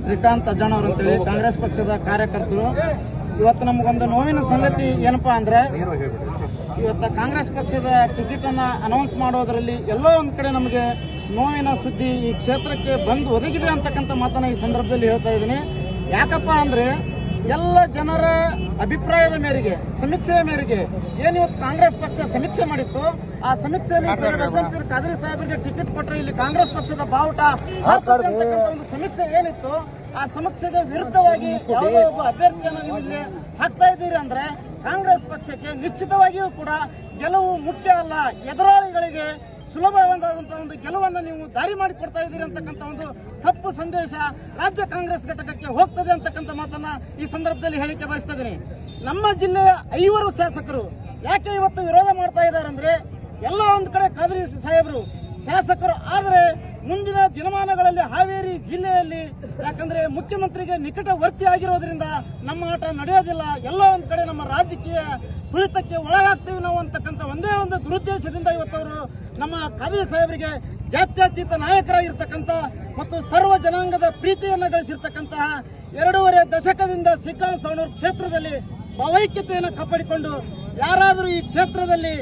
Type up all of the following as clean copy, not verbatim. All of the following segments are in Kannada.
ಶ್ರೀಕಾಂತ್ ಅಜ್ಜಣ್ಣ ಅವರು ಅಂತೇಳಿ ಕಾಂಗ್ರೆಸ್ ಪಕ್ಷದ ಕಾರ್ಯಕರ್ತರು. ಇವತ್ತು ನಮಗೊಂದು ನೋವಿನ ಸಂಗತಿ ಏನಪ್ಪಾ ಅಂದ್ರೆ, ಇವತ್ತು ಕಾಂಗ್ರೆಸ್ ಪಕ್ಷದ ಟಿಕೆಟ್ ಅನ್ನ ಅನೌನ್ಸ್ ಮಾಡೋದರಲ್ಲಿ ಎಲ್ಲೋ ಒಂದ್ ಕಡೆ ನಮಗೆ ನೋವಿನ ಸುದ್ದಿ ಈ ಕ್ಷೇತ್ರಕ್ಕೆ ಬಂದು ಒದಗಿದೆ ಅಂತಕ್ಕಂಥ ಮಾತನ್ನ ಈ ಸಂದರ್ಭದಲ್ಲಿ ಹೇಳ್ತಾ ಇದ್ದೀನಿ. ಯಾಕಪ್ಪ ಅಂದ್ರೆ, ಎಲ್ಲ ಜನರ ಅಭಿಪ್ರಾಯದ ಮೇರೆಗೆ, ಸಮೀಕ್ಷೆಯ ಮೇರೆಗೆ ಏನಿವತ್ತು ಕಾಂಗ್ರೆಸ್ ಪಕ್ಷ ಸಮೀಕ್ಷೆ ಮಾಡಿತ್ತು, ಆ ಸಮೀಕ್ಷೆಯಲ್ಲಿ ಸೈಯದ್ ಅಜ್ಜಂಪೀರ್ ಖಾದ್ರಿ ಸಾಹೇಬರಿಗೆ ಟಿಕೆಟ್ ಕೊಟ್ಟರೆ ಇಲ್ಲಿ ಕಾಂಗ್ರೆಸ್ ಪಕ್ಷದ ಬಾವುಟ ಹಾರ್ತದೆ ಅಂತಕ್ಕಂಥ ಒಂದು ಸಮೀಕ್ಷೆ ಏನಿತ್ತು, ಆ ಸಮೀಕ್ಷೆಗೆ ವಿರುದ್ಧವಾಗಿ ಯಾವುದೋ ಒಬ್ಬ ಅಭ್ಯರ್ಥಿಯನ್ನು ನೀವು ಇಲ್ಲಿ ಹಾಕ್ತಾ ಇದ್ದೀರಿ ಅಂದ್ರೆ ಕಾಂಗ್ರೆಸ್ ಪಕ್ಷಕ್ಕೆ ನಿಶ್ಚಿತವಾಗಿಯೂ ಕೂಡ ಗೆಲುವು ಮುಖ್ಯ ಅಲ್ಲ, ಎದುರಾಳಿಗಳಿಗೆ ಸುಲಭವಾದಂತಹ ಒಂದು ಗೆಲುವನ್ನು ನೀವು ದಾರಿ ಮಾಡಿಕೊಡ್ತಾ ಇದ್ದೀರಿ ಅಂತಕ್ಕಂಥ ಒಂದು ತಪ್ಪು ಸಂದೇಶ ರಾಜ್ಯ ಕಾಂಗ್ರೆಸ್ ಘಟಕಕ್ಕೆ ಹೋಗ್ತದೆ ಅಂತಕ್ಕಂಥ ಮಾತನ್ನ ಈ ಸಂದರ್ಭದಲ್ಲಿ ಹೇಳಿಕೆ ಬಯಸ್ತಾ ಇದ್ದೀನಿ. ನಮ್ಮ ಜಿಲ್ಲೆಯ 5 ಶಾಸಕರು ಯಾಕೆ ಇವತ್ತು ವಿರೋಧ ಮಾಡ್ತಾ ಇದ್ದಾರೆ ಅಂದ್ರೆ, ಎಲ್ಲ ಒಂದ್ ಕಡೆ ಖಾದ್ರಿ ಸಾಹೇಬರು ಶಾಸಕರು ಆದರೆ ಮುಂದಿನ ದಿನಮಾನಗಳಲ್ಲಿ ಹಾವೇರಿ ಜಿಲ್ಲೆಯಲ್ಲಿ ಯಾಕಂದ್ರೆ ಮುಖ್ಯಮಂತ್ರಿಗೆ ನಿಕಟವರ್ತಿ ಆಗಿರೋದ್ರಿಂದ ನಮ್ಮ ಆಟ ನಡೆಯೋದಿಲ್ಲ, ಎಲ್ಲ ಒಂದ್ ಕಡೆ ನಮ್ಮ ರಾಜಕೀಯ ತುಳಿತಕ್ಕೆ ಒಳಗಾಗ್ತೀವಿ ನಾವು ಅಂತಕ್ಕಂಥ ಒಂದೇ ಒಂದು ದುರುದ್ದೇಶದಿಂದ ಇವತ್ತವರು ನಮ್ಮ ಖಾದ್ರಿ ಸಾಹೇಬರಿಗೆ ಜಾತ್ಯತೀತ ನಾಯಕರಾಗಿರ್ತಕ್ಕಂಥ ಮತ್ತು ಸರ್ವ ಜನಾಂಗದ ಪ್ರೀತಿಯನ್ನು ಗಳಿಸಿರ್ತಕ್ಕಂತಹ 2.5 ದಶಕದಿಂದ ಶ್ರೀಕಾಂತ್ ಕ್ಷೇತ್ರದಲ್ಲಿ ಭಾವೈಕ್ಯತೆಯನ್ನು ಕಾಪಾಡಿಕೊಂಡು ಯಾರಾದರೂ ಈ ಕ್ಷೇತ್ರದಲ್ಲಿ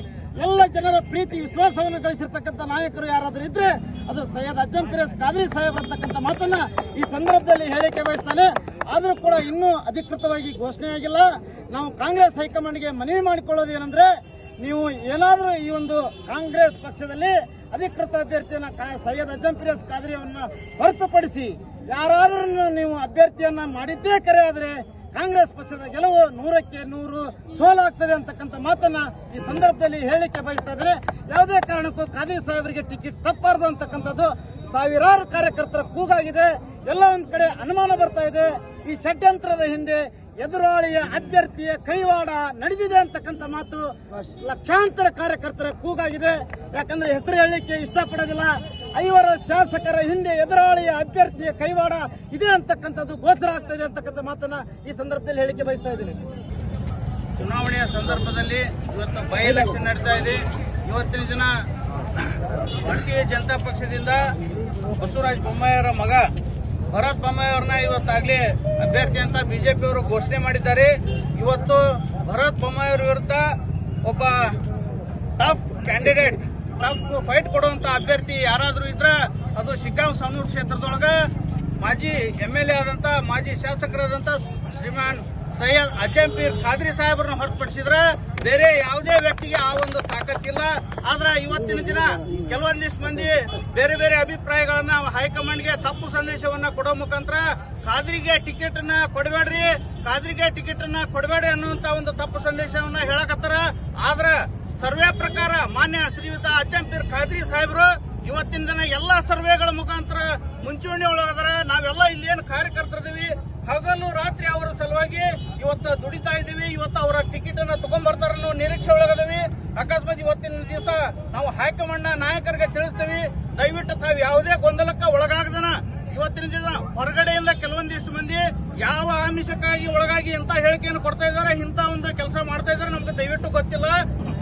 ಎಲ್ಲ ಜನರ ಪ್ರೀತಿ ವಿಶ್ವಾಸವನ್ನು ಗಳಿಸಿರ್ತಕ್ಕಂಥ ನಾಯಕರು ಯಾರಾದರೂ ಇದ್ರೆ ಅದು ಸೈಯದ್ ಅಜ್ಜಂಪೀರ್ ಖಾದ್ರಿ ಸಾಹೇಬ್ ಅಂತಕ್ಕಂಥ ಮಾತನ್ನ ಈ ಸಂದರ್ಭದಲ್ಲಿ ಹೇಳಿಕೆ ಬಯಸ್ತಾನೆ. ಆದರೂ ಕೂಡ ಇನ್ನೂ ಅಧಿಕೃತವಾಗಿ ಘೋಷಣೆಯಾಗಿಲ್ಲ. ನಾವು ಕಾಂಗ್ರೆಸ್ ಹೈಕಮಾಂಡ್ಗೆ ಮನವಿ ಮಾಡಿಕೊಳ್ಳೋದು ಏನಂದ್ರೆ, ನೀವು ಏನಾದರೂ ಈ ಒಂದು ಕಾಂಗ್ರೆಸ್ ಪಕ್ಷದಲ್ಲಿ ಅಧಿಕೃತ ಅಭ್ಯರ್ಥಿಯನ್ನ ಸೈಯದ್ ಅಜ್ಜಂಪೀರ್ ಖಾದ್ರಿ ಅವರನ್ನ ಹೊರತುಪಡಿಸಿ ಯಾರಾದರೂ ನೀವು ಅಭ್ಯರ್ಥಿಯನ್ನ ಮಾಡಿದ್ದೇ ಕರೆ ಆದ್ರೆ ಕಾಂಗ್ರೆಸ್ ಪಕ್ಷದ ಗೆಲುವು 100ಕ್ಕೆ 100 ಸೋಲಾಗ್ತದೆ ಅಂತಕ್ಕಂಥ ಮಾತನ್ನ ಈ ಸಂದರ್ಭದಲ್ಲಿ ಹೇಳಿಕೆ ಬಯಸ್ತಾ ಇದ್ದಾರೆ. ಯಾವುದೇ ಕಾರಣಕ್ಕೂ ಖಾದ್ರಿ ಸಾಹೇಬರಿಗೆ ಟಿಕೆಟ್ ತಪ್ಪಬಾರದು ಅಂತಕ್ಕಂಥದ್ದು ಸಾವಿರಾರು ಕಾರ್ಯಕರ್ತರ ಕೂಗಾಗಿದೆ. ಎಲ್ಲ ಒಂದ್ ಕಡೆ ಅನುಮಾನ ಬರ್ತಾ ಇದೆ, ಈ ಷಡ್ಯಂತ್ರದ ಹಿಂದೆ ಎದುರಾಳಿಯ ಅಭ್ಯರ್ಥಿಯ ಕೈವಾಡ ನಡೆದಿದೆ ಅಂತಕ್ಕಂಥ ಮಾತು ಲಕ್ಷಾಂತರ ಕಾರ್ಯಕರ್ತರ ಕೂಗಾಗಿದೆ. ಯಾಕಂದ್ರೆ ಹೆಸರು ಹೇಳಲಿಕ್ಕೆ ಇಷ್ಟಪಡೋದಿಲ್ಲ. 5 ಶಾಸಕರ ಹಿಂದೆ ಎದುರಾಳಿಯ ಅಭ್ಯರ್ಥಿಯ ಕೈವಾಡ ಇದೆ ಅಂತಕ್ಕಂಥದ್ದು ಗೋಚರ ಆಗ್ತದೆ ಅಂತಕ್ಕಂಥ ಮಾತನ್ನ ಈ ಸಂದರ್ಭದಲ್ಲಿ ಹೇಳಿಕೆ ಬಯಸ್ತಾ ಇದ್ದೀನಿ. ಚುನಾವಣೆಯ ಸಂದರ್ಭದಲ್ಲಿ ಇವತ್ತು ಬೈ ಎಲೆಕ್ಷನ್ ನಡೀತಾ ಇದೆ. ಇವತ್ತಿನ ದಿನ ಭಾರತೀಯ ಜನತಾ ಪಕ್ಷದಿಂದ ಬಸವರಾಜ ಬೊಮ್ಮಾಯಿಯವರ ಮಗ ಭರತ್ ಬೊಮ್ಮಾಯಿ ಅವರನ್ನ ಇವತ್ತಾಗ್ಲೇ ಅಭ್ಯರ್ಥಿ ಅಂತ ಬಿಜೆಪಿ ಅವರು ಘೋಷಣೆ ಮಾಡಿದ್ದಾರೆ. ಇವತ್ತು ಭರತ್ ಬೊಮ್ಮಾಯಿ ಅವರ ವಿರುದ್ಧ ಒಬ್ಬ ಟಫ್ ಕ್ಯಾಂಡಿಡೇಟ್, ಟಫ್ ಫೈಟ್ ಕೊಡುವಂತ ಅಭ್ಯರ್ಥಿ ಯಾರಾದ್ರೂ ಇದ್ರ ಅದು ಶ್ರೀಕಾಂತ್ ಕ್ಷೇತ್ರದೊಳಗ ಮಾಜಿ MLA ಆದಂತ ಮಾಜಿ ಶಾಸಕರಾದಂತ ಶ್ರೀಮಾನ್ ಸೈಯದ್ ಅಜ್ಜಂಪೀರ್ ಖಾದ್ರಿ ಸಾಹೇಬ್ರನ್ನ ಹೊರತುಪಡಿಸಿದ್ರೆ ಬೇರೆ ಯಾವುದೇ ವ್ಯಕ್ತಿಗೆ ಆ ಒಂದು ತಾಕತ್ತಿಲ್ಲ. ಆದ್ರೆ ಇವತ್ತಿನ ದಿನ ಕೆಲವೊಂದಿಷ್ಟು ಮಂದಿ ಬೇರೆ ಬೇರೆ ಅಭಿಪ್ರಾಯಗಳನ್ನ ಹೈಕಮಾಂಡ್ಗೆ ತಪ್ಪು ಸಂದೇಶವನ್ನ ಕೊಡೋ ಮುಖಾಂತರ ಖಾದ್ರಿಗೆ ಟಿಕೆಟ್ ಅನ್ನ ಕೊಡಬೇಡ್ರಿ, ಖಾದ್ರಿಗೆ ಟಿಕೆಟ್ ಅನ್ನ ಕೊಡಬೇಡ್ರಿ ಅನ್ನುವಂತ ಒಂದು ತಪ್ಪು ಸಂದೇಶವನ್ನ ಹೇಳಕತ್ತಾರ. ಆದ್ರೆ ಸರ್ವೆ ಪ್ರಕಾರ ಮಾನ್ಯ ಶ್ರೀಯುತ ಅಜ್ಜಂಪೀರ್ ಖಾದ್ರಿ ಸಾಹೇಬರು ಇವತ್ತಿನ ದಿನ ಎಲ್ಲಾ ಸರ್ವೆಗಳ ಮುಖಾಂತರ ಮುಂಚೂಣಿ ಒಳಗದಾರ. ನಾವೆಲ್ಲ ಇಲ್ಲೇನು ಕಾರ್ಯಕರ್ತರಿದ್ದೀವಿ, ಹಗಲು ರಾತ್ರಿ ಅವರ ಸಲುವಾಗಿ ಇವತ್ತು ದುಡಿತಾ ಇದ್ದೀವಿ. ಇವತ್ತು ಅವರ ಟಿಕೆಟ್ ಅನ್ನ ತಗೊಂಡ್ಬರ್ತಾರ ಅನ್ನೋ ನಿರೀಕ್ಷೆ ಒಳಗದೀವಿ. ಅಕಸ್ಮಾತ್ ಇವತ್ತಿನ ದಿವಸ ನಾವು ಹೈಕಮಾಂಡ್ ನಾಯಕರಿಗೆ ತಿಳಿಸ್ತೀವಿ, ದಯವಿಟ್ಟು ತಾವು ಯಾವುದೇ ಗೊಂದಲಕ್ಕೆ ಒಳಗಾಗದನ ಇವತ್ತಿನ ದಿನ ಹೊರಗಡೆಯಿಂದ ಕೆಲವೊಂದಿಷ್ಟು ಮಂದಿ ಯಾವ ಆಮಿಷಕ್ಕಾಗಿ ಒಳಗಾಗಿ ಎಂತ ಹೇಳಿಕೆಯನ್ನು ಕೊಡ್ತಾ ಇದ್ದಾರೆ, ಇಂತ ಒಂದು ಕೆಲಸ ಮಾಡ್ತಾ ಇದ್ದಾರೆ ನಮ್ಗೆ ದಯವಿಟ್ಟು ಗೊತ್ತಿಲ್ಲ.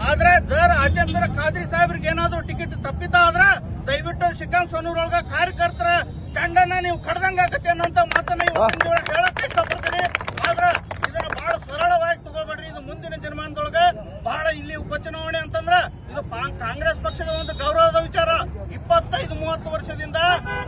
ಆದ್ರೆ ಜರ್ ಅಜ್ಜಂಪೀರ್ ಖಾದ್ರಿ ಸಾಹೇಬ್ರಿಗೆ ಏನಾದ್ರೂ ಟಿಕೆಟ್ ತಪ್ಪಿತ ಆದ್ರ ದಯವಿಟ್ಟು ಶ್ರೀಕಾಂತ್ ಒಳಗ ಕಾರ್ಯಕರ್ತರ ಚಂಡನ್ನ ನೀವು ಕಡ್ದಂಗ ಆಗತ್ತೆ ಅನ್ನೋಂತ ಮಾತನ್ನ ಇವತ್ತಿನ ಹೇಳಕ್ ಇಷ್ಟಪಡ್ತೀನಿ. ಆದ್ರೆ ಇದನ್ನ ಬಹಳ ಸರಳವಾಗಿ ತಗೋಬೇಡ್ರಿ. ಇದು ಮುಂದಿನ ದಿನಮಾನದೊಳಗ ಬಹಳ ಇಲ್ಲಿ ಉಪಚುನಾವಣೆ ಅಂತಂದ್ರ ಇದು ಕಾಂಗ್ರೆಸ್ ಪಕ್ಷದ ಒಂದು ಗೌರವದ ವಿಚಾರ. 25-30 ವರ್ಷದಿಂದ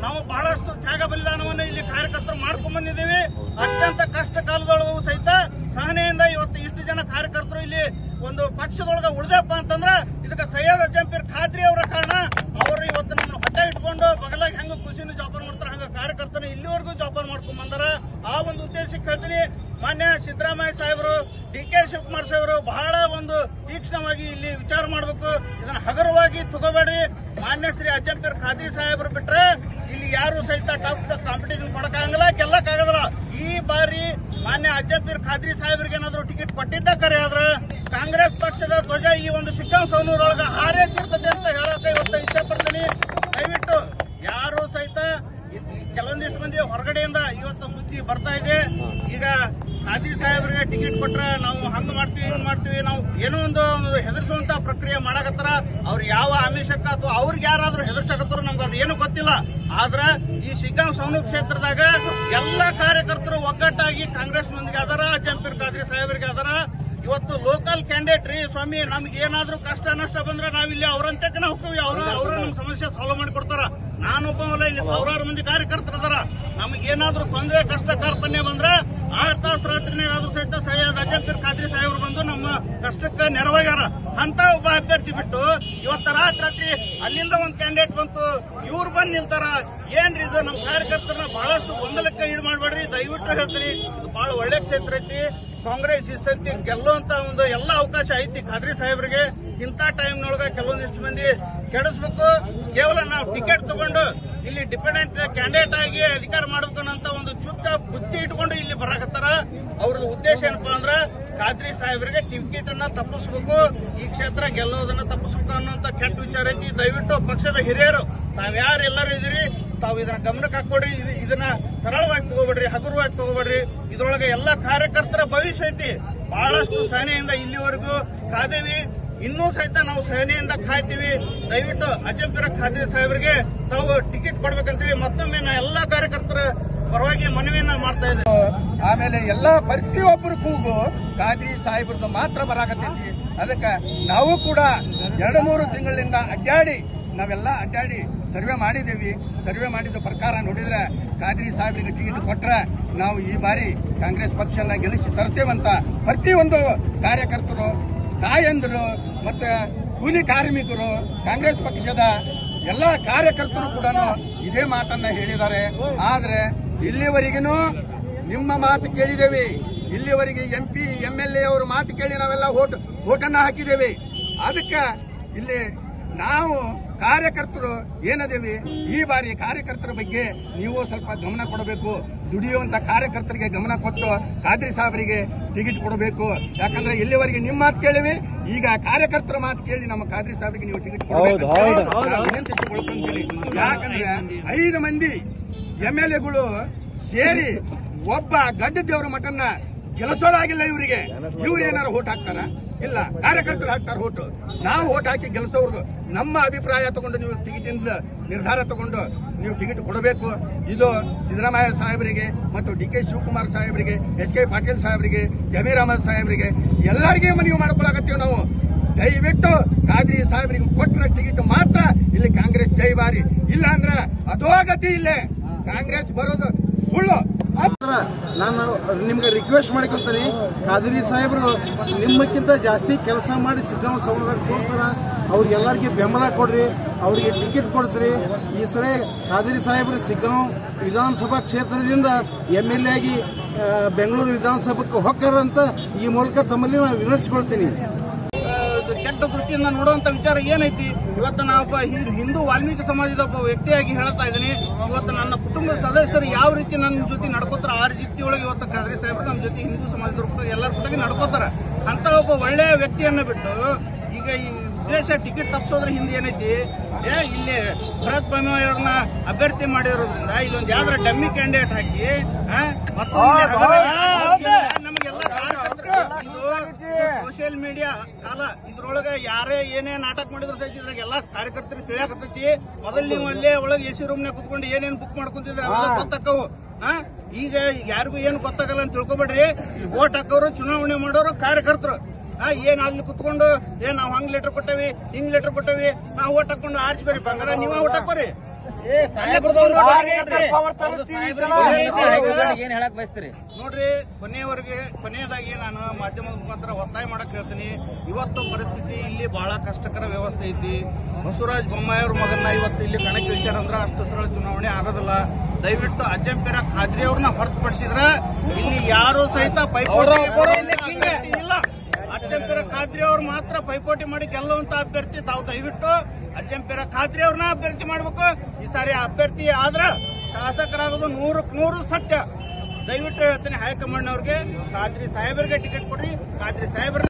ನಾವು ಬಹಳಷ್ಟು ತ್ಯಾಗ ಬಲಿದಾನವನ್ನು ಇಲ್ಲಿ ಕಾರ್ಯಕರ್ತರು ಮಾಡ್ಕೊಂಡ್ ಬಂದಿದ್ದೀವಿ. ಅತ್ಯಂತ ಕಷ್ಟ ಕಾಲದೊಳಗೂ ಸಹಿತ ಸಹನೆಯಿಂದ ಇವತ್ತು ಇಷ್ಟು ಜನ ಕಾರ್ಯಕರ್ತರು ಇಲ್ಲಿ ಒಂದು ಪಕ್ಷದೊಳಗ ಉಳಿದಪ್ಪ ಅಂತಂದ್ರ ಇದಕ್ಕೆ ಸೈಯದ್ ಅಜ್ಜಂಪೀರ್ ಖಾದ್ರಿ ಅವರ ಕಾರಣ. ಅವರು ಇವತ್ತು ನಮ್ಮ ಹೊಟ್ಟೆ ಇಟ್ಕೊಂಡು ಬಗಲಾಗಿ ಹೆಂಗ ಖುಷಿನ ಜೋಪಾನ ಮಾಡ್ತಾರೆ ಹಂಗ ಕಾರ್ಯಕರ್ತನ ಇಲ್ಲಿವರೆಗೂ ಜೋಪಾನ ಮಾಡ್ಕೊಂಡ್ ಬಂದಾರ. ಆ ಒಂದು ಉದ್ದೇಶಕ್ಕೆ ಹೇಳ್ತೀನಿ, ಮಾನ್ಯ ಸಿದ್ದರಾಮಯ್ಯ ಸಾಹೇಬರು, DK ಶಿವಕುಮಾರ್ ಸಾಹೇಬರು ಬಹಳ ಒಂದು ತೀಕ್ಷ್ಣವಾಗಿ ಇಲ್ಲಿ ವಿಚಾರ ಮಾಡಬೇಕು. ಇದನ್ನ ಹಗರವಾಗಿ ತಗೋಬೇಡಿ. ಮಾನ್ಯ ಶ್ರೀ ಅಜ್ಜಂಪೀರ್ ಖಾದ್ರಿ ಸಾಹೇಬರು ಬಿಟ್ರೆ ಇಲ್ಲಿ ಯಾರು ಸಹಿತ ಟಫ್ ಕಾಂಪಿಟೇಷನ್ ಕೊಡಕ್ಕಾಗಲ್ಲ, ಗೆಲ್ಲಕ್ಕಾಗಲ್ಲ. ಈ ಬಾರಿ ಮಾನ್ಯ ಅಜ್ಜಂಪೀರ್ ಖಾದ್ರಿ ಸಾಹೇಬರಿಗೆ ಏನಾದ್ರು ಟಿಕೆಟ್ ಕೊಟ್ಟಿದ್ದ ಕರೆ ಆದ್ರೆ ಕಾಂಗ್ರೆಸ್ ಪಕ್ಷದ ಧ್ವಜ ಈ ಒಂದು ಶ್ರೀಕಾಂತ್ ಒಳಗ ಹಾರೇತಿರ್ತದೆ ಅಂತ ಹೇಳಕ್ಕೆ ಇವತ್ತು ಇಚ್ಛೆ ಪಡ್ತೀನಿ. ದಯವಿಟ್ಟು ಯಾರು ಸಹಿತ ಕೆಲವೊಂದಿಷ್ಟು ಮಂದಿ ಹೊರಗಡೆಯಿಂದ ಇವತ್ತು ಸುದ್ದಿ ಬರ್ತಾ ಇದೆ. ಈಗ ಖಾದ್ರಿ ಸಾಹೇಬ್ರಿಗೆ ಟಿಕೆಟ್ ಕೊಟ್ರ ನಾವು ಹಂಗ ಮಾಡ್ತೀವಿ ಹಿಂಗ್ ಮಾಡ್ತೀವಿ ನಾವು ಏನೋ ಒಂದು ಹೆದರ್ಸುವಂತ ಪ್ರಕ್ರಿಯೆ ಮಾಡಕತ್ತಾರ. ಅವ್ರು ಯಾವ ಆಮಿಷಕ್ಕ ಅಥವಾ ಅವ್ರಿಗೆ ಯಾರಾದ್ರೂ ಹೆದರ್ಸಕತ್ತಾರ ನಮ್ಗೆ ಅದು ಏನು ಗೊತ್ತಿಲ್ಲ. ಆದ್ರ ಈ ಶಿಗ್ಗಾಂವ್ ಸವಣೂರು ಕ್ಷೇತ್ರದಾಗ ಎಲ್ಲಾ ಕಾರ್ಯಕರ್ತರು ಒಗ್ಗಟ್ಟಾಗಿ ಕಾಂಗ್ರೆಸ್ ಮಂದಿಗೆ ಅದರ, ಅಜ್ಜಂಪೀರ್ ಖಾದ್ರಿ ಸಾಹೇಬರಿಗೆ ಅದರ. ಇವತ್ತು ಲೋಕಲ್ ಕ್ಯಾಂಡಿಡೇಟ್ ರೀ ಸ್ವಾಮಿ, ನಮ್ಗೆ ಏನಾದ್ರೂ ಕಷ್ಟ ನಷ್ಟ ಬಂದ್ರೆ ನಾವಿಲ್ಲಿ ಅವ್ರಂತೆ ಹೋಗ್ತೀವಿ, ಅವ್ರ ನಮ್ ಸಮಸ್ಯೆ ಸಾಲ್ವ್ ಮಾಡಿ ಕೊಡ್ತಾರ. ನಾನೊಬ್ಬ ಇಲ್ಲಿ ಸಾವಿರಾರು ಮಂದಿ ಕಾರ್ಯಕರ್ತರು ಅದಾರ. ನಮಗೇನಾದ್ರೂ ತೊಂದರೆ ಕಷ್ಟ ಕಾರ್ಪಣ್ಯ ಬಂದ್ರೆ 6 ತಾಸು ರಾತ್ರಿನಾಗಾದ್ರೂ ಸಹಿತ ಅಜ್ಜಂಪೀರ್ ಖಾದ್ರಿ ಸಾಹೇಬ್ರು ಬಂದು ನಮ್ಮ ಕಷ್ಟಕ್ಕೆ ನೆರವಾಗ್ಯಾರ. ಅಂತ ಒಬ್ಬ ಅಭ್ಯರ್ಥಿ ಬಿಟ್ಟು ಇವತ್ತ ರಾತ್ರಿ ಅಲ್ಲಿಂದ ಒಂದ್ ಕ್ಯಾಂಡಿಡೇಟ್ ಬಂತು, ಇವ್ರು ಬಂದ್ ನಿಲ್ತಾರ. ಏನ್ರಿ ಇದು? ನಮ್ಮ ಕಾರ್ಯಕರ್ತರನ್ನ ಬಹಳಷ್ಟು ಗೊಂದಲಕ್ಕೆ ಈಡು ಮಾಡ್ಬೇಡ್ರಿ, ದಯವಿಟ್ಟು ಹೇಳ್ತೀನಿ. ಇದು ಬಹಳ ಒಳ್ಳೆ ಕ್ಷೇತ್ರ ಐತಿ. ಕಾಂಗ್ರೆಸ್ ಈ ಸತಿ ಗೆಲ್ಲುವಂತ ಒಂದು ಎಲ್ಲಾ ಅವಕಾಶ ಐತಿ ಖಾದ್ರಿ ಸಾಹೇಬ್ರಿಗೆ. ಇಂಥ ಟೈಮ್ನೊಳಗ ಕೆಲವೊಂದಿಷ್ಟು ಮಂದಿ ಕೆಡಿಸ್ಬೇಕು. ಕೇವಲ ನಾವು ಟಿಕೆಟ್ ತಗೊಂಡು ಇಲ್ಲಿ ಡಿಪೆಂಡೆಂಟ್ ಕ್ಯಾಂಡಿಡೇಟ್ ಆಗಿ ಅಧಿಕಾರ ಮಾಡ್ಬೇಕನ್ನಂತ ಒಂದು ಚುತ್ತ ಬುದ್ಧಿ ಇಟ್ಕೊಂಡು ಇಲ್ಲಿ ಬರಾಕತ್ತಾರ. ಅವ್ರದ್ದು ಉದ್ದೇಶ ಏನಪ್ಪಾ ಅಂದ್ರ ಖಾದ್ರಿ ಸಾಹೇಬ್ರಿಗೆ ಟಿಕೆಟ್ ಅನ್ನ ತಪ್ಪಿಸ್ಬೇಕು, ಈ ಕ್ಷೇತ್ರ ಗೆಲ್ಲೋದನ್ನ ತಪ್ಪಿಸ್ಬೇಕು ಅನ್ನೋಂತ ಕೆಟ್ಟ ವಿಚಾರ ಐತಿ. ದಯವಿಟ್ಟು ಪಕ್ಷದ ಹಿರಿಯರು ತಾವ್ಯಾರು ಎಲ್ಲರೂ ಇದ್ರಿ, ತಾವು ಇದನ್ನ ಗಮನಕ್ಕೆ ಹಾಕೊಡ್ರಿ. ಇದನ್ನ ಸರಳವಾಗಿ ತಗೋಬೇಡ್ರಿ, ಹಗುರವಾಗಿ ತಗೋಬೇಡ್ರಿ. ಇದ್ರೊಳಗೆ ಎಲ್ಲಾ ಕಾರ್ಯಕರ್ತರ ಭವಿಷ್ಯ ಐತಿ. ಬಹಳಷ್ಟು ಸಹನೆಯಿಂದ ಇಲ್ಲಿವರೆಗೂ ಕಾದೇವಿ, ಇನ್ನೂ ಸಹಿತ ನಾವು ಸಹನೆಯಿಂದ ಕಾಯ್ತೀವಿ. ದಯವಿಟ್ಟು ಅಜ್ಜಂಪೀರ್ ಖಾದ್ರಿ ಸಾಹೇಬ್ರಿಗೆ ತಾವು ಟಿಕೆಟ್ ಕೊಡ್ಬೇಕಂತೇಳಿ ಮತ್ತೊಮ್ಮೆ ನಾ ಎಲ್ಲಾ ಕಾರ್ಯಕರ್ತರ ಪರವಾಗಿ ಮನವಿಯನ್ನ ಮಾಡ್ತಾ ಇದ್ದೇವೆ. ಆಮೇಲೆ ಎಲ್ಲಾ ಪ್ರತಿಯೊಬ್ಬರು ಕೂಗು ಖಾದ್ರಿ ಸಾಹೇಬ್ರದ್ದು ಮಾತ್ರ ಬರಾಕತ್ತೈತಿ. ಅದಕ್ಕೆ ನಾವು ಕೂಡ 2-3 ತಿಂಗಳಿಂದ ನಾವೆಲ್ಲ ಅಡ್ಡಾಡಿ ಸರ್ವೆ ಮಾಡಿದ್ದೇವೆ. ಸರ್ವೆ ಮಾಡಿದ ಪ್ರಕಾರ ನೋಡಿದ್ರೆ ಖಾದ್ರಿ ಸಾಹೇಬ್ರಿಗೆ ಟಿಕೆಟ್ ಕೊಟ್ರೆ ನಾವು ಈ ಬಾರಿ ಕಾಂಗ್ರೆಸ್ ಪಕ್ಷನ ಗೆಲ್ಲಿಸಿ ತರ್ತೇವಂತ ಪ್ರತಿಯೊಂದು ಕಾರ್ಯಕರ್ತರು, ತಾಯಂದರು ಮತ್ತೆ ಕೂಲಿ ಕಾರ್ಮಿಕರು, ಕಾಂಗ್ರೆಸ್ ಪಕ್ಷದ ಎಲ್ಲ ಕಾರ್ಯಕರ್ತರು ಕೂಡ ಇದೇ ಮಾತನ್ನ ಹೇಳಿದ್ದಾರೆ. ಆದ್ರೆ ಇಲ್ಲಿವರೆಗೂ ನಿಮ್ಮ ಮಾತು ಕೇಳಿದ್ದೇವೆ. ಇಲ್ಲಿವರೆಗೆ MP MLA ಅವರ ಮಾತು ಕೇಳಿ ನಾವೆಲ್ಲ ಓಟನ್ನ ಹಾಕಿದ್ದೇವೆ. ಅದಕ್ಕೆ ಇಲ್ಲಿ ನಾವು ಕಾರ್ಯಕರ್ತರು ಏನದೇವಿ, ಈ ಬಾರಿ ಕಾರ್ಯಕರ್ತರ ಬಗ್ಗೆ ನೀವು ಸ್ವಲ್ಪ ಗಮನ ಕೊಡಬೇಕು. ದುಡಿಯುವಂತ ಕಾರ್ಯಕರ್ತರಿಗೆ ಗಮನ ಕೊಟ್ಟು ಖಾದ್ರಿ ಸಾಹೇಬರಿಗೆ ಟಿಕೆಟ್ ಕೊಡಬೇಕು. ಯಾಕಂದ್ರೆ ಇಲ್ಲಿವರೆಗೆ ನಿಮ್ಮ ಮಾತು ಕೇಳಿವಿ, ಈಗ ಕಾರ್ಯಕರ್ತರ ಮಾತು ಕೇಳಿ ನಮ್ಮ ಖಾದ್ರಿ ಸಾಹೇಬರಿಗೆ ನೀವು ಟಿಕೆಟ್ ಕೊಡಬೇಕು ವಿನಂತಿಸಿಕೊಳ್ಕೊಂತೀವಿ. ಯಾಕಂದ್ರೆ 5 ಮಂದಿ MLAಗಳು ಸೇರಿ ಒಬ್ಬ ಗಡ್ಡದೇವರ ಮಠನ್ನ ಗೆಲ್ಲಿಸೋದಾಗಿಲ್ಲ ಇವರಿಗೆ. ಇವ್ರು ಏನಾರು ಓಟ್ ಹಾಕ್ತಾರ? ಇಲ್ಲ, ಕಾರ್ಯಕರ್ತರು ಹಾಕ್ತಾರ ಓಟು. ನಾವು ಓಟ್ ಹಾಕಿ ಗೆಲ್ಲಿಸೋರ್ದು ನಮ್ಮ ಅಭಿಪ್ರಾಯ ತಗೊಂಡು ನೀವು ಟಿಕೆಟ್ ನಿರ್ಧಾರ ತಗೊಂಡು ನೀವು ಟಿಕೆಟ್ ಕೊಡಬೇಕು. ಇದು ಸಿದ್ದರಾಮಯ್ಯ ಸಾಹೇಬರಿಗೆ ಮತ್ತು DK ಶಿವಕುಮಾರ್ ಸಾಹೇಬರಿಗೆ, SK ಪಾಟೀಲ್ ಸಾಹೇಬರಿಗೆ, ಜಮೀರ್ ಅಹಮದ್ ಸಾಹೇಬರಿಗೆ ಎಲ್ಲರಿಗೆ ಮನವಿ ಮಾಡ್ಕೊಳಕತ್ತೀವಿ ನಾವು. ದಯವಿಟ್ಟು ಖಾದ್ರಿ ಸಾಹೇಬರಿಗೆ ಕೊಟ್ಟರೆ ಟಿಕೆಟ್ ಮಾತ್ರ ಇಲ್ಲಿ ಕಾಂಗ್ರೆಸ್ ಜೈ ಬಾರಿ. ಇಲ್ಲ ಅಂದ್ರೆ ಅಧೋಗತಿ ಇಲ್ಲೇ ಕಾಂಗ್ರೆಸ್ ಬರೋದು ಸುಳ್ಳು. ನಾನು ನಿಮ್ಗೆ ರಿಕ್ವೆಸ್ಟ್ ಮಾಡ್ಕೊತೀನಿ, ಖಾದ್ರಿ ಸಾಹೇಬರು ನಿಮ್ಮಕ್ಕಿಂತ ಜಾಸ್ತಿ ಕೆಲಸ ಮಾಡಿ ಶಿಗ್ಗಾಂವ್ ಸವಣೂರಾಗ ತೋರಿಸ್ತಾರ. ಅವ್ರಿಗೆಲ್ಲರಿಗೆ ಬೆಂಬಲ ಕೊಡ್ರಿ, ಅವರಿಗೆ ಟಿಕೆಟ್ ಕೊಡಿಸ್ರಿ. ಈ ಸರಿ ಖಾದ್ರಿ ಸಾಹೇಬರು ಶಿಗ್ಗಾಂವ್ ವಿಧಾನಸಭಾ ಕ್ಷೇತ್ರದಿಂದ MLA ಆಗಿ ಬೆಂಗಳೂರು ವಿಧಾನಸಭೆಗೆ ಹೋಗ್ತಾರಂತ ಈ ಮೂಲಕ ತಮ್ಮಲ್ಲಿ ನಾನು ವಿನಂತಿಸಿಕೊಳ್ತೀನಿ. ಕೆಟ್ಟ ದೃಷ್ಟಿಯಿಂದ ನೋಡುವಂತ ವಿಚಾರ ಏನೈತಿ? ಇವತ್ತು ನಾವೊಬ್ಬ ಹಿಂದೂ ವಾಲ್ಮೀಕಿ ಸಮಾಜದ ಒಬ್ಬ ವ್ಯಕ್ತಿಯಾಗಿ ಹೇಳ್ತಾ ಇದ್ದೀನಿ. ಇವತ್ತು ನನ್ನ ಕುಟುಂಬದ ಸದಸ್ಯರು ಯಾವ ರೀತಿ ನನ್ನ ಜೊತೆ ನಡ್ಕೋತಾರ ಆ ರೀತಿ ಒಳಗೆ ಇವತ್ತು ಖಾದ್ರಿ ಸಾಹೇಬರು ನಮ್ಮ ಜೊತೆ ಹಿಂದೂ ಸಮಾಜದವ್ರು ಎಲ್ಲರ ಕೂಡ ನಡ್ಕೋತಾರ. ಅಂತ ಒಬ್ಬ ಒಳ್ಳೆಯ ವ್ಯಕ್ತಿಯನ್ನ ಬಿಟ್ಟು ಈಗ ಈ ಉದ್ದೇಶ ಟಿಕೆಟ್ ತಪ್ಪಿಸೋದ್ರ ಹಿಂದೆ ಏನೈತಿ? ಇಲ್ಲಿ ಭರತ್ ಬೊಮ್ಮಾಯಿಯವ್ರನ್ನ ಅಭ್ಯರ್ಥಿ ಮಾಡಿರೋದ್ರಿಂದ ಇಲ್ಲೊಂದು ಯಾವ್ದಾರ ಡಮ್ಮಿ ಕ್ಯಾಂಡಿಡೇಟ್ ಹಾಕಿ ನಮಗೆಲ್ಲ ಸೋಷಿಯಲ್ ಮೀಡಿಯಾ ಕಾಲ, ಇದ್ರೊಳಗೆ ಯಾರೇ ಏನೇ ನಾಟಕ ಮಾಡಿದ್ರು ಸಹಿತ ಇದ್ರಾಗ ಎಲ್ಲಾ ಕಾರ್ಯಕರ್ತರಿಗೆ ತಿಳಿಯಾಕತ್ತೈತಿ. ಮೊದಲು ನೀವು ಅಲ್ಲೇ ಒಳಗೆ AC ರೂಮ್ನಾಗ ಕುತ್ಕೊಂಡು ಏನೇನ್ ಬುಕ್ ಮಾಡ್ಕೊಂತಿದ್ರೆ ಅವೆಲ್ಲ ಗೊತ್ತಾಕವು. ಈಗ ಯಾರಿಗೂ ಏನು ಗೊತ್ತಾಗಲ್ಲ ಅಂತ ತಿಳ್ಕೊಬೇಡ್ರಿ. ಓಟ್ ಹಾಕೋರು, ಚುನಾವಣೆ ಮಾಡೋರು ಕಾರ್ಯಕರ್ತರು. ಏನ್ ಅಲ್ಲಿ ಕುತ್ಕೊಂಡು ನಾವ್ ಹಂಗ್ ಲೆಟರ್ ಕೊಟ್ಟೇವಿ, ಹಿಂಗ್ ಲೆಟರ್ ಕೊಟ್ಟೇವಿ, ನಾವ್ ಓಟ್ ಹಾಕೊಂಡು ಆರ್ಚ್ಬೇರಿ ಬಂಗಾರ, ನೀವ ಓಟ್ ಹಾಕೋರಿ. ನೋಡ್ರಿ, ಕೊನೆಯದಾಗಿ ನಾನು ಮಾಧ್ಯಮದ ಮುಖಾಂತರ ಒತ್ತಾಯ ಮಾಡಕ್ ಹೇಳ್ತೀನಿ. ಇವತ್ತು ಪರಿಸ್ಥಿತಿ ಇಲ್ಲಿ ಬಹಳ ಕಷ್ಟಕರ ವ್ಯವಸ್ಥೆ ಐತಿ. ಬಸವರಾಜ ಬೊಮ್ಮಾಯಿ ಅವ್ರ ಮಗನ್ನ ಇವತ್ತು ಇಲ್ಲಿ ಕಣಕ್ಕಿಳಿಸ್ಯಾರಂದ್ರ ಅಷ್ಟು ಸರಳ ಚುನಾವಣೆ ಆಗೋದಿಲ್ಲ. ದಯವಿಟ್ಟು ಅಜ್ಜಂಪೀರ್ ಖಾದ್ರಿ ಅವ್ರನ್ನ ಹೊರತುಪಡಿಸಿದ್ರೆ ಇಲ್ಲಿ ಯಾರು ಸಹಿತ ಪೈಪೋಟಿ ಇಲ್ಲ. ಅಜ್ಜಂಪೀರ್ ಖಾದ್ರಿ ಅವ್ರು ಮಾತ್ರ ಪೈಪೋಟಿ ಮಾಡಿ ಗೆಲ್ಲುವಂತ ಅಭ್ಯರ್ಥಿ. ತಾವು ದಯವಿಟ್ಟು ಅಜ್ಜಂಪೀರ್ ಖಾದ್ರಿ ಅವ್ರನ್ನ ಅಭ್ಯರ್ಥಿ ಮಾಡ್ಬೇಕು. ಈ ಸಾರಿ ಅಭ್ಯರ್ಥಿ ಆದ್ರ ಶಾಸಕರಾಗೋದು 100% ಸತ್ಯ. ದಯವಿಟ್ಟು ಹೇಳ್ತೀನಿ, ಹೈಕಮಾಂಡ್ ಅವ್ರಿಗೆ ಖಾದ್ರಿ ಸಾಹೇಬರಿಗೆ ಟಿಕೆಟ್ ಕೊಡ್ರಿ. ಖಾದ್ರಿ ಸಾಹೇಬ್ರ